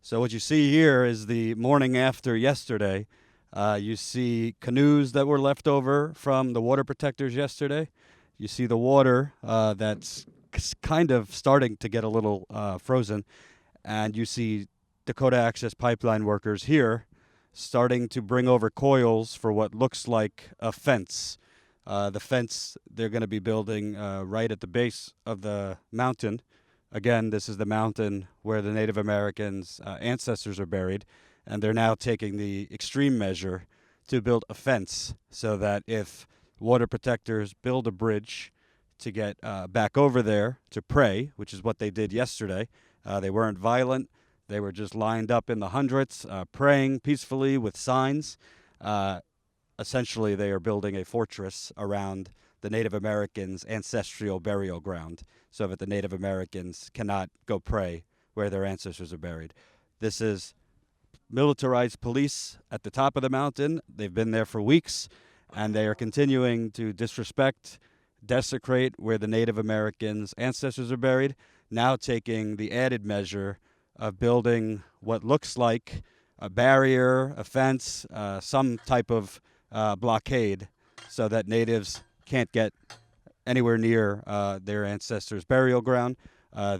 So what you see here is the morning after yesterday. You see canoes that were left over from the water protectors yesterday. You see the water that's kind of starting to get a little frozen. And you see Dakota Access Pipeline workers here starting to bring over coils for what looks like a fence. The fence they're going to be building right at the base of the mountain. Again, this is the mountain where the Native Americans' ancestors are buried, and they're now taking the extreme measure to build a fence so that if water protectors build a bridge to get back over there to pray, which is what they did yesterday, they weren't violent. They were just lined up in the hundreds, praying peacefully with signs. Essentially, they are building a fortress around the Native Americans' ancestral burial ground so that the Native Americans cannot go pray where their ancestors are buried. This is militarized police at the top of the mountain. They've been there for weeks, and they are continuing to disrespect, desecrate where the Native Americans' ancestors are buried, now taking the added measure of building what looks like a barrier, a fence, some type of blockade so that natives can't get anywhere near their ancestors' burial ground.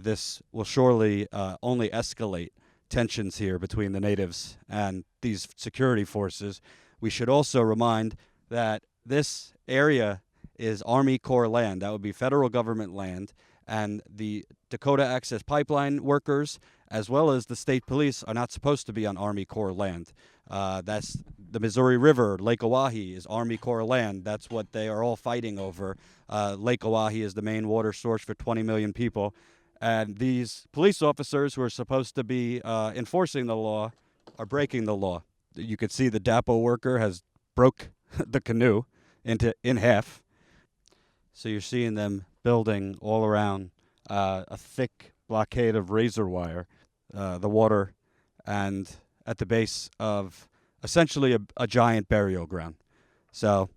This will surely only escalate tensions here between the natives and these security forces. We should also remind that this area is Army Corps land. That would be federal government land. And the Dakota Access Pipeline workers, as well as the state police, are not supposed to be on Army Corps land. That's the Missouri River, Lake Oahe is Army Corps land. That's what they are all fighting over. Lake Oahe is the main water source for 20 million people. And these police officers who are supposed to be enforcing the law are breaking the law. You could see the DAPL worker has broke the canoe in half. So you're seeing them building all around a thick blockade of razor wire, the water, and at the base of essentially a giant burial ground. So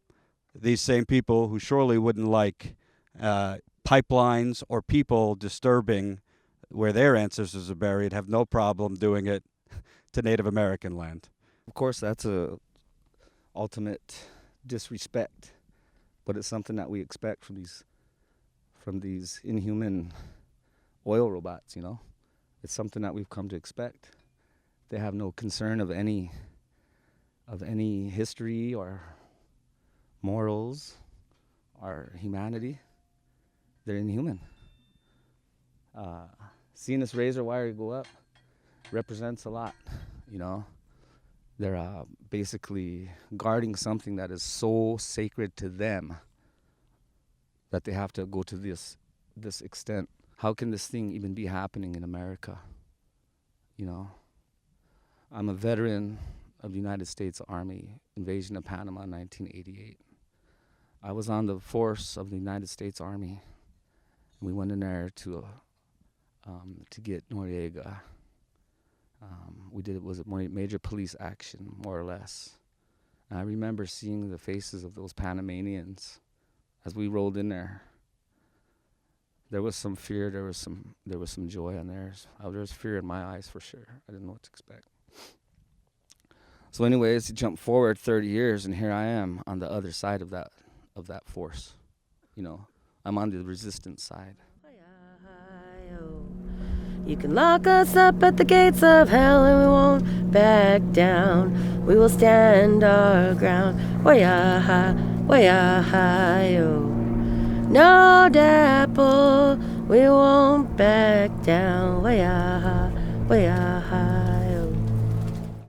these same people who surely wouldn't like pipelines or people disturbing where their ancestors are buried have no problem doing it to Native American land. Of course, that's a ultimate disrespect, but it's something that we expect from these inhuman oil robots, you know. It's something that we've come to expect. They have no concern of any history or morals or humanity. They're inhuman. Seeing this razor wire go up represents a lot, you know. They're basically guarding something that is so sacred to them that they have to go to this extent. How can this thing even be happening in America? You know, I'm a veteran of the United States Army, invasion of Panama in 1988. I was on the force of the United States Army. We went in there to get Noriega. It was a major police action, more or less. And I remember seeing the faces of those Panamanians as we rolled in there. There was some fear, there was some joy on theirs. There was fear in my eyes for sure. I didn't know what to expect. So anyways, you jump forward 30 years and here I am on the other side of that force. You know, I'm on the resistance side. You can lock us up at the gates of hell and we won't back down. We will stand our ground. Way-ah-hi, way-ah-hi-oh. No DAPL, we won't back down. Way-ah-hi, way-ah-hi.